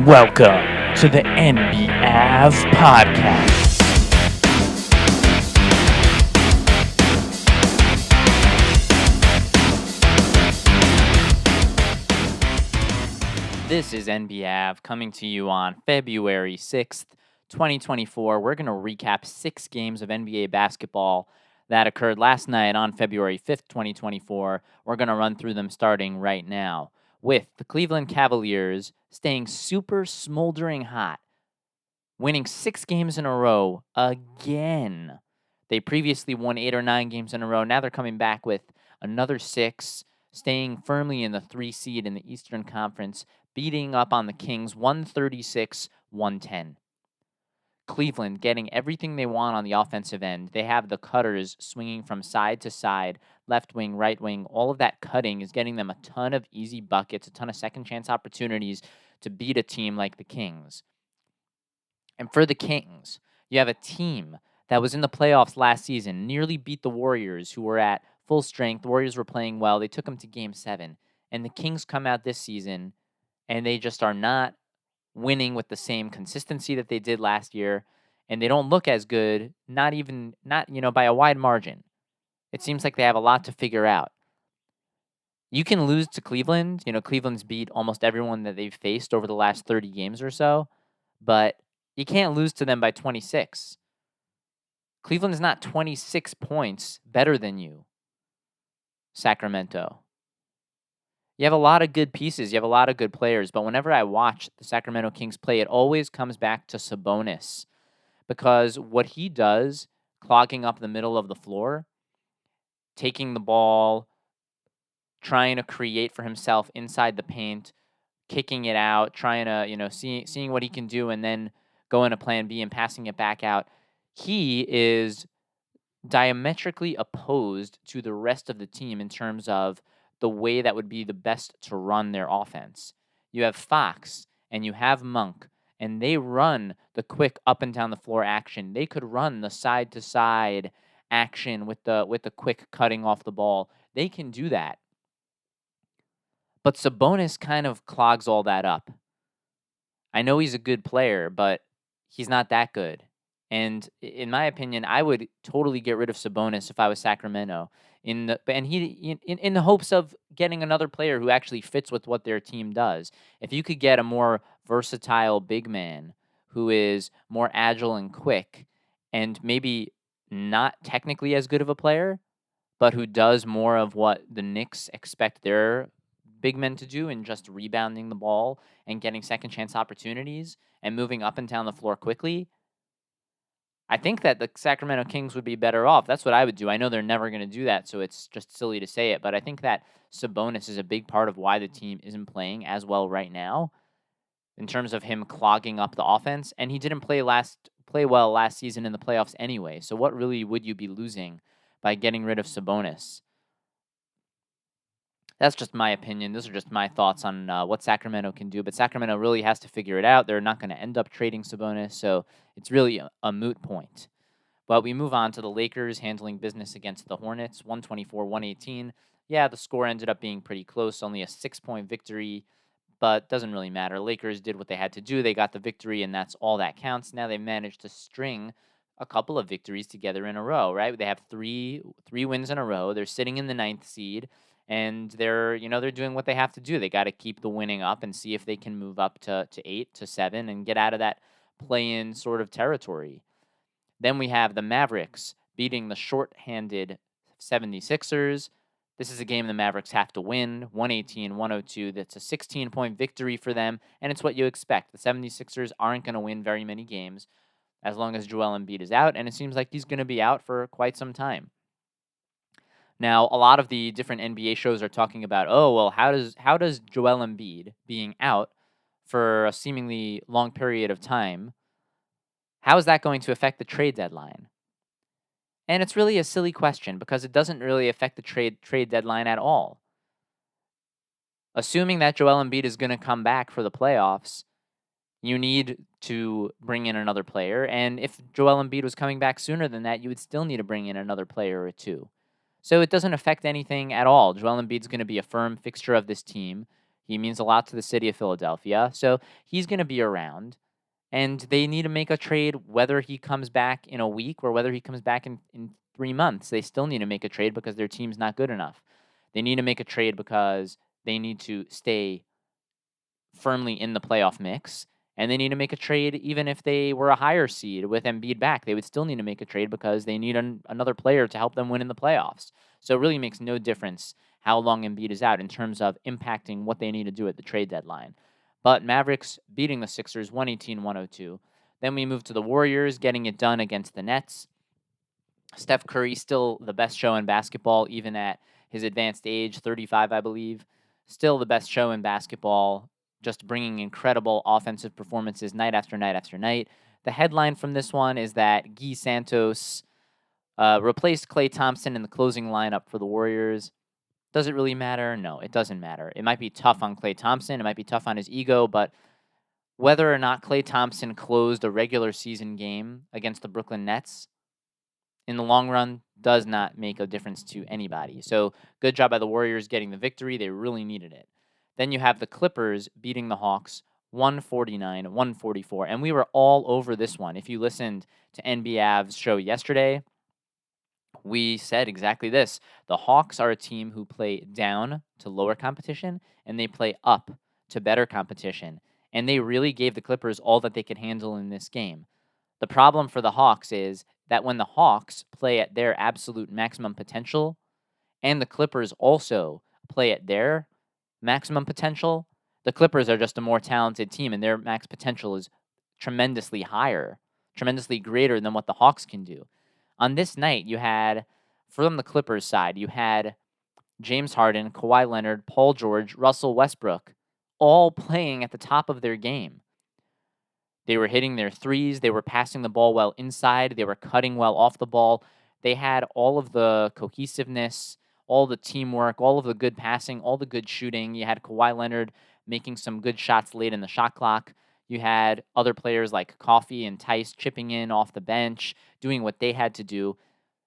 Welcome to the NBAV podcast. This is NBAV coming to you on February 6th, 2024. We're going to recap 6 games of NBA basketball that occurred last night on February 5th, 2024. We're going to run through them starting right now, with the Cleveland Cavaliers staying super smoldering hot, winning 6 games in a row again. They previously won 8 or 9 games in a row. Now they're coming back with another 6, staying firmly in the 3 seed in the Eastern Conference, beating up on the Kings 136-110. Cleveland getting everything they want on the offensive end. They have the cutters swinging from side to side, left wing, right wing. All of that cutting is getting them a ton of easy buckets, a ton of second chance opportunities to beat a team like the Kings. And for the Kings, you have a team that was in the playoffs last season, nearly beat the Warriors, who were at full strength. The Warriors were playing well. They took them to Game 7. And the Kings come out this season, and they just are not winning with the same consistency that they did last year, and they don't look as good, not by a wide margin. It seems like they have a lot to figure out. You can lose to Cleveland. Cleveland's beat almost everyone that they've faced over the last 30 games or so, but you can't lose to them by 26. Cleveland is not 26 points better than you, Sacramento. You have a lot of good pieces. You have a lot of good players. But whenever I watch the Sacramento Kings play, it always comes back to Sabonis. Because what he does, clogging up the middle of the floor, taking the ball, trying to create for himself inside the paint, kicking it out, trying to, seeing what he can do, and then going to plan B and passing it back out. He is diametrically opposed to the rest of the team in terms of the way that would be the best to run their offense. You have Fox and you have Monk, and they run the quick up and down the floor action. They could run the side to side action with the quick cutting off the ball. They can do that. But Sabonis kind of clogs all that up. I know he's a good player, but he's not that good. And in my opinion, I would totally get rid of Sabonis if I was Sacramento, in the hopes of getting another player who actually fits with what their team does. If you could get a more versatile big man who is more agile and quick, and maybe not technically as good of a player, but who does more of what the Knicks expect their big men to do in just rebounding the ball and getting second chance opportunities and moving up and down the floor quickly, I think that the Sacramento Kings would be better off. That's what I would do. I know they're never going to do that, so it's just silly to say it. But I think that Sabonis is a big part of why the team isn't playing as well right now in terms of him clogging up the offense. And he didn't play well last season in the playoffs anyway. So what really would you be losing by getting rid of Sabonis? That's just my opinion. Those are just my thoughts on what Sacramento can do. But Sacramento really has to figure it out. They're not going to end up trading Sabonis, so it's really a moot point. But we move on to the Lakers handling business against the Hornets, 124-118. Yeah, the score ended up being pretty close, only a 6-point victory, but doesn't really matter. Lakers did what they had to do. They got the victory, and that's all that counts. Now they managed to string a couple of victories together in a row, right? They have three wins in a row. They're sitting in the 9th seed. And they're doing what they have to do. They got to keep the winning up and see if they can move up to 8, to 7, and get out of that play-in sort of territory. Then we have the Mavericks beating the short-handed 76ers. This is a game the Mavericks have to win, 118-102. That's a 16-point victory for them, and it's what you expect. The 76ers aren't going to win very many games as long as Joel Embiid is out, and it seems like he's going to be out for quite some time. Now, a lot of the different NBA shows are talking about, how does Joel Embiid being out for a seemingly long period of time, how is that going to affect the trade deadline? And it's really a silly question because it doesn't really affect the trade deadline at all. Assuming that Joel Embiid is going to come back for the playoffs, you need to bring in another player. And if Joel Embiid was coming back sooner than that, you would still need to bring in another player or two. So it doesn't affect anything at all. Joel Embiid's going to be a firm fixture of this team. He means a lot to the city of Philadelphia, so he's going to be around. And they need to make a trade whether he comes back in a week or whether he comes back in 3 months. They still need to make a trade because their team's not good enough. They need to make a trade because they need to stay firmly in the playoff mix. And they need to make a trade even if they were a higher seed with Embiid back. They would still need to make a trade because they need another player to help them win in the playoffs. So it really makes no difference how long Embiid is out in terms of impacting what they need to do at the trade deadline. But Mavericks beating the Sixers 118-102. Then we move to the Warriors getting it done against the Nets. Steph Curry still the best show in basketball, even at his advanced age, 35, I believe. Still the best show in basketball, just bringing incredible offensive performances night after night after night. The headline from this one is that Guy Santos replaced Klay Thompson in the closing lineup for the Warriors. Does it really matter? No, it doesn't matter. It might be tough on Klay Thompson. It might be tough on his ego, but whether or not Klay Thompson closed a regular season game against the Brooklyn Nets in the long run does not make a difference to anybody. So good job by the Warriors getting the victory. They really needed it. Then you have the Clippers beating the Hawks 149-144. And we were all over this one. If you listened to NBAV's show yesterday, we said exactly this. The Hawks are a team who play down to lower competition and they play up to better competition. And they really gave the Clippers all that they could handle in this game. The problem for the Hawks is that when the Hawks play at their absolute maximum potential and the Clippers also play at their maximum potential, the Clippers are just a more talented team and their max potential is tremendously higher, tremendously greater than what the Hawks can do. On this night, you had, from the Clippers side, you had James Harden, Kawhi Leonard, Paul George, Russell Westbrook, all playing at the top of their game. They were hitting their threes. They were passing the ball well inside. They were cutting well off the ball. They had all of the cohesiveness, all the teamwork, all of the good passing, all the good shooting. You had Kawhi Leonard making some good shots late in the shot clock. You had other players like Coffey and Tice chipping in off the bench, doing what they had to do.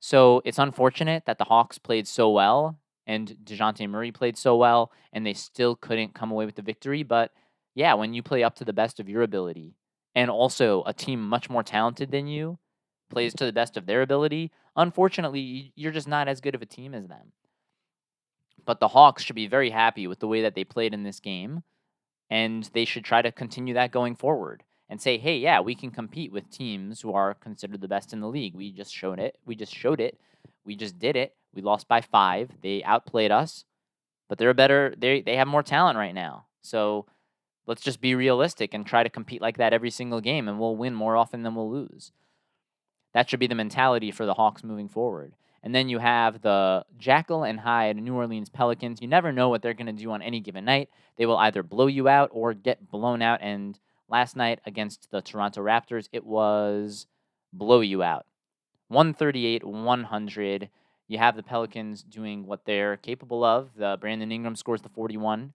So it's unfortunate that the Hawks played so well and DeJounte Murray played so well, and they still couldn't come away with the victory. But yeah, when you play up to the best of your ability, and also a team much more talented than you plays to the best of their ability, unfortunately, you're just not as good of a team as them. But the Hawks should be very happy with the way that they played in this game, and they should try to continue that going forward and say, hey, yeah, we can compete with teams who are considered the best in the league. We just showed it. We just did it. We lost by 5. They outplayed us, but they have more talent right now. So let's just be realistic and try to compete like that every single game, and we'll win more often than we'll lose. That should be the mentality for the Hawks moving forward. And then you have the Jackal and Hyde New Orleans Pelicans. You never know what they're going to do on any given night. They will either blow you out or get blown out. And last night against the Toronto Raptors, it was blow you out. 138-100. You have the Pelicans doing what they're capable of. Brandon Ingram scores the 41.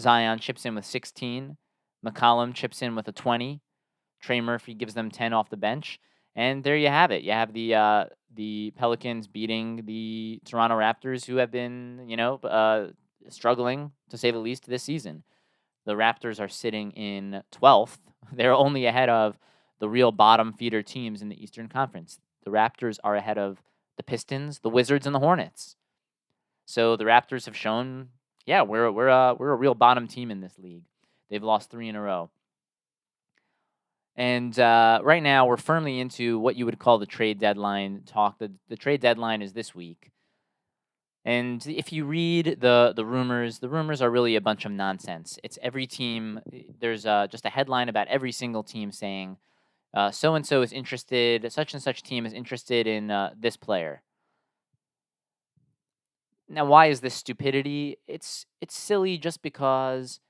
Zion chips in with 16. McCollum chips in with a 20. Trey Murphy gives them 10 off the bench. And there you have it. You have the Pelicans beating the Toronto Raptors, who have been, struggling, to say the least, this season. The Raptors are sitting in 12th. They're only ahead of the real bottom feeder teams in the Eastern Conference. The Raptors are ahead of the Pistons, the Wizards, and the Hornets. So the Raptors have shown, yeah, we're a real bottom team in this league. They've lost 3 in a row. And right now, we're firmly into what you would call the trade deadline talk. The trade deadline is this week. And if you read the rumors are really a bunch of nonsense. It's every team. There's just a headline about every single team saying, so-and-so is interested, such and such team is interested in this player. Now, why is this stupidity? It's silly just because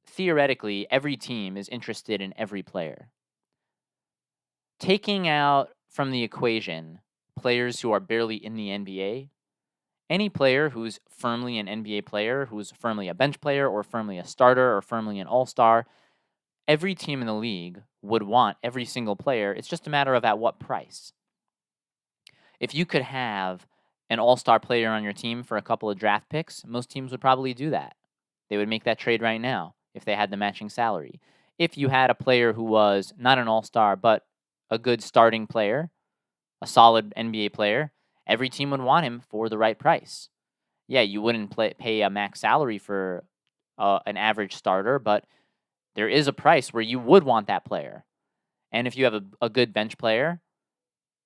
theoretically every team is interested in every player. Taking out from the equation players who are barely in the NBA, any player who's firmly an NBA player, who's firmly a bench player or firmly a starter or firmly an all-star, every team in the league would want every single player. It's just a matter of at what price. If you could have an all-star player on your team for a couple of draft picks, most teams would probably do that. They would make that trade right now if they had the matching salary. If you had a player who was not an all-star, but a good starting player, a solid NBA player, every team would want him for the right price. Yeah, you wouldn't pay a max salary for an average starter, but there is a price where you would want that player. And if you have a good bench player,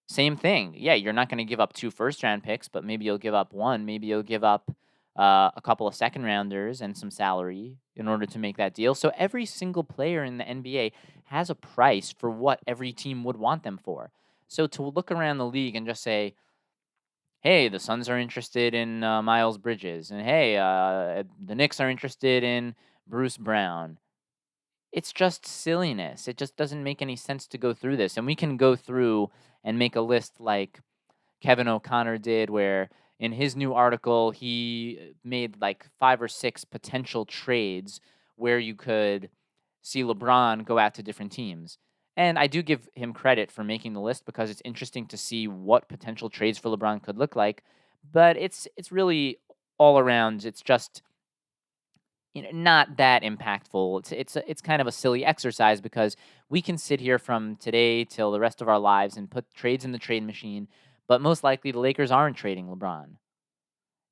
same thing. Yeah, you're not going to give up 2 first-round picks, but maybe you'll give up 1. Maybe you'll give up a couple of second-rounders and some salary in order to make that deal. So every single player in the NBA has a price for what every team would want them for. So to look around the league and just say, hey, the Suns are interested in Miles Bridges, and hey, the Knicks are interested in Bruce Brown. It's just silliness. It just doesn't make any sense to go through this. And we can go through and make a list like Kevin O'Connor did, where in his new article, he made like 5 or 6 potential trades where you could see LeBron go out to different teams. And I do give him credit for making the list because it's interesting to see what potential trades for LeBron could look like. But it's really all around. It's just not that impactful. It's kind of a silly exercise because we can sit here from today till the rest of our lives and put trades in the trade machine, but most likely the Lakers aren't trading LeBron.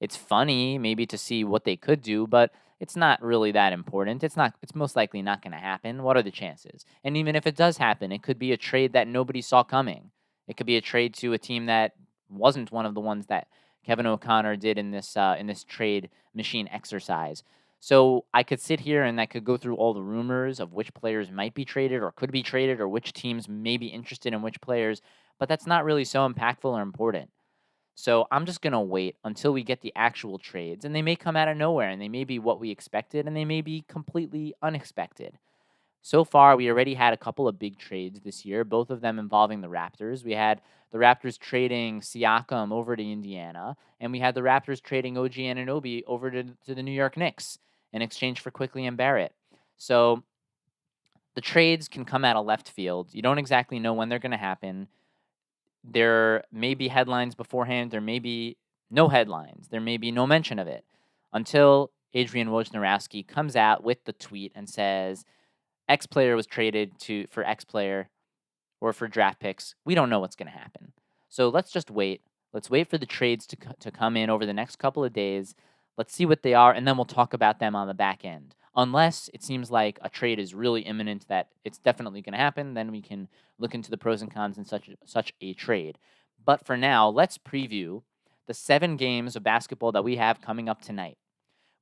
It's funny maybe to see what they could do, but it's not really that important. It's most likely not going to happen. What are the chances? And even if it does happen, it could be a trade that nobody saw coming. It could be a trade to a team that wasn't one of the ones that Kevin O'Connor did in this trade machine exercise. So I could sit here and I could go through all the rumors of which players might be traded or could be traded or which teams may be interested in which players, but that's not really so impactful or important. So I'm just going to wait until we get the actual trades, and they may come out of nowhere, and they may be what we expected, and they may be completely unexpected. So far, we already had a couple of big trades this year, both of them involving the Raptors. We had the Raptors trading Siakam over to Indiana, and we had the Raptors trading OG Anunoby over to the New York Knicks in exchange for Quickly and Barrett. So the trades can come out of left field. You don't exactly know when they're going to happen. There may be headlines beforehand. There may be no headlines. There may be no mention of it until Adrian Wojnarowski comes out with the tweet and says, X player was traded for X player or for draft picks. We don't know what's going to happen. So let's just wait. Let's wait for the trades to come in over the next couple of days. Let's see what they are, and then we'll talk about them on the back end. Unless it seems like a trade is really imminent that it's definitely going to happen, then we can look into the pros and cons in such a trade. But for now, let's preview the 7 games of basketball that we have coming up tonight.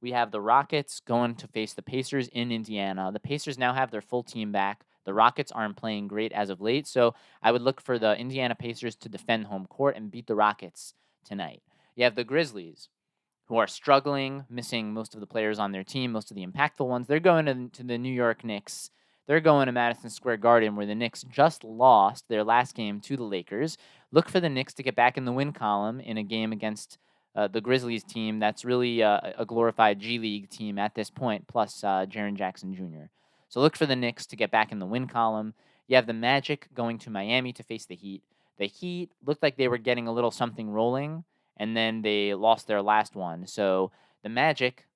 We have the Rockets going to face the Pacers in Indiana. The Pacers now have their full team back. The Rockets aren't playing great as of late, so I would look for the Indiana Pacers to defend home court and beat the Rockets tonight. You have the Grizzlies, who are struggling, missing most of the players on their team, most of the impactful ones. They're going to the New York Knicks. They're going to Madison Square Garden, where the Knicks just lost their last game to the Lakers. Look for the Knicks to get back in the win column in a game against the Grizzlies team that's really a glorified G League team at this point, plus Jaren Jackson Jr. So look for the Knicks to get back in the win column. You have the Magic going to Miami to face the Heat. The Heat looked like they were getting a little something rolling, and then they lost their last one. So the Magic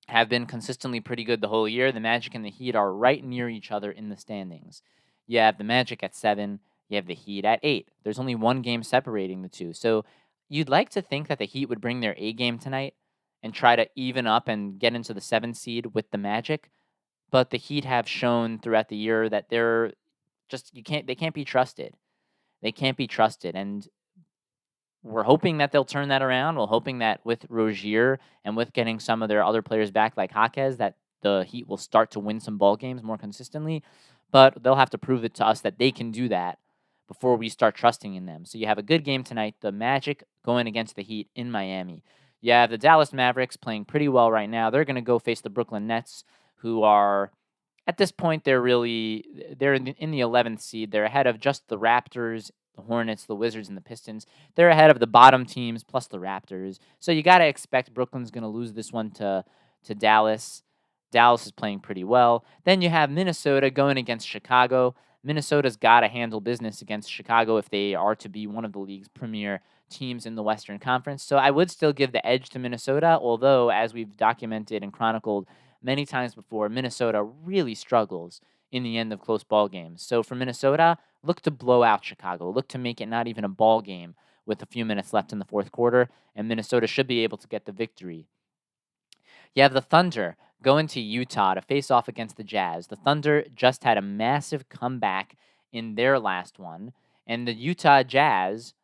have been consistently pretty good the whole year. The Magic and the Heat are right near each other in the standings. You have the Magic at 7. You have the Heat at 8. There's only one game separating the two. So you'd like to think that the Heat would bring their A game tonight and try to even up and get into the 7th seed with the Magic. But the Heat have shown throughout the year that they can't be trusted. They can't be trusted. And we're hoping that they'll turn that around. We're hoping that with Rozier and with getting some of their other players back like Jaquez, that the Heat will start to win some ball games more consistently. But they'll have to prove it to us that they can do that before we start trusting in them. So you have a good game tonight, the Magic going against the Heat in Miami. You have the Dallas Mavericks playing pretty well right now. They're going to go face the Brooklyn Nets, who are, at this point, they're in the 11th seed. They're ahead of just the Raptors, the Hornets, the Wizards, and the Pistons. They're ahead of the bottom teams plus the Raptors. So you got to expect Brooklyn's going to lose this one to Dallas. Dallas is playing pretty well. Then you have Minnesota going against Chicago. Minnesota's got to handle business against Chicago if they are to be one of the league's premier teams in the Western Conference. So I would still give the edge to Minnesota, although, as we've documented and chronicled many times before, Minnesota really struggles in the end of close ball games. So for Minnesota, look to blow out Chicago. Look to make it not even a ball game with a few minutes left in the fourth quarter, and Minnesota should be able to get the victory. You have the Thunder going to Utah to face off against the Jazz. The Thunder just had a massive comeback in their last one, and the Utah Jazz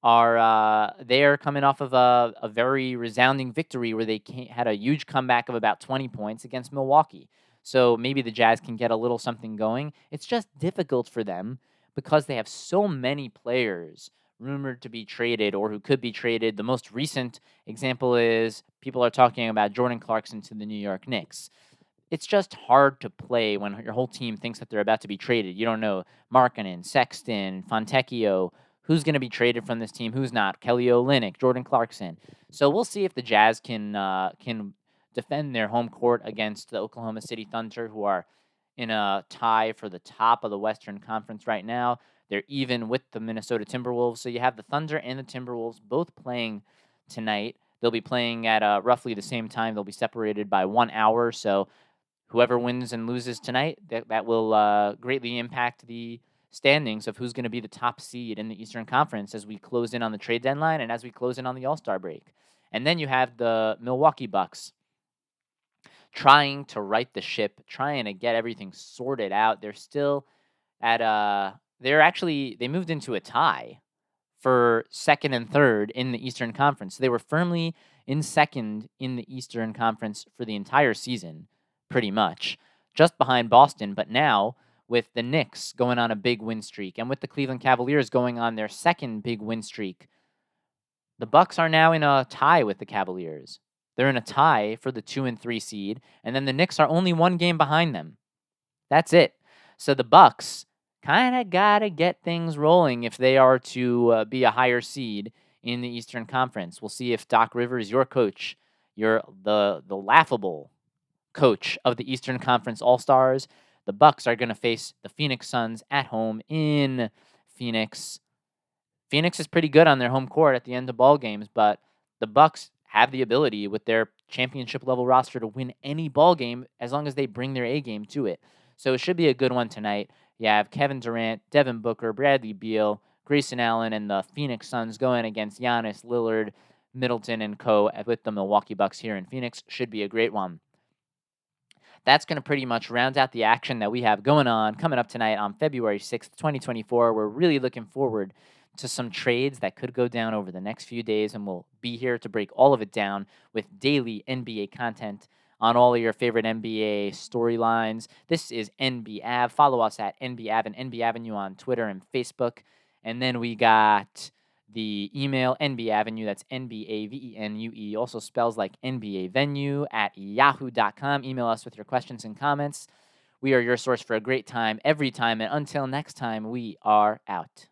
are they are coming off of a very resounding victory where they had a huge comeback of about 20 points against Milwaukee. So maybe the Jazz can get a little something going. It's just difficult for them because they have so many players rumored to be traded or who could be traded. The most recent example is people are talking about Jordan Clarkson to the New York Knicks. It's just hard to play when your whole team thinks that they're about to be traded. You don't know Markkanen, Sexton, Fontecchio, who's going to be traded from this team, who's not. Kelly Olynyk, Jordan Clarkson. So we'll see if the Jazz can defend their home court against the Oklahoma City Thunder, who are in a tie for the top of the Western Conference right now. They're even with the Minnesota Timberwolves. So you have the Thunder and the Timberwolves both playing tonight. They'll be playing at roughly the same time. They'll be separated by 1 hour. So whoever wins and loses tonight, that will greatly impact the standings of who's going to be the top seed in the Eastern Conference as we close in on the trade deadline and as we close in on the All-Star break. And then you have the Milwaukee Bucks trying to right the ship, trying to get everything sorted out. They're still at they moved into a tie for second and third in the Eastern Conference. They were firmly in second in the Eastern Conference for the entire season, pretty much, just behind Boston. But now, with the Knicks going on a big win streak and with the Cleveland Cavaliers going on their second big win streak, the Bucks are now in a tie with the Cavaliers. They're in a tie for the 2 and 3 seed, and then the Knicks are only one game behind them. That's it. So the Bucks kind of got to get things rolling if they are to be a higher seed in the Eastern Conference. We'll see if Doc Rivers, your coach, you're the laughable coach of the Eastern Conference All-Stars. The Bucks are going to face the Phoenix Suns at home in Phoenix. Phoenix is pretty good on their home court at the end of ball games, but the Bucks have the ability with their championship level roster to win any ball game as long as they bring their A game to it. So it should be a good one tonight. You have Kevin Durant, Devin Booker, Bradley Beal, Grayson Allen, and the Phoenix Suns going against Giannis, Lillard, Middleton, and co. with the Milwaukee Bucks here in Phoenix. Should be a great one. That's going to pretty much round out the action that we have going on coming up tonight on February 6th, 2024. We're really looking forward to some trades that could go down over the next few days, and we'll be here to break all of it down with daily NBA content on all of your favorite NBA storylines. This is NBAV. Follow us at NBAV and NB Avenue on Twitter and Facebook. And then we got the email NBA Avenue, that's NBAVENUE, also spells like NBA Venue at yahoo.com. Email us with your questions and comments. We are your source for a great time every time. And until next time, we are out.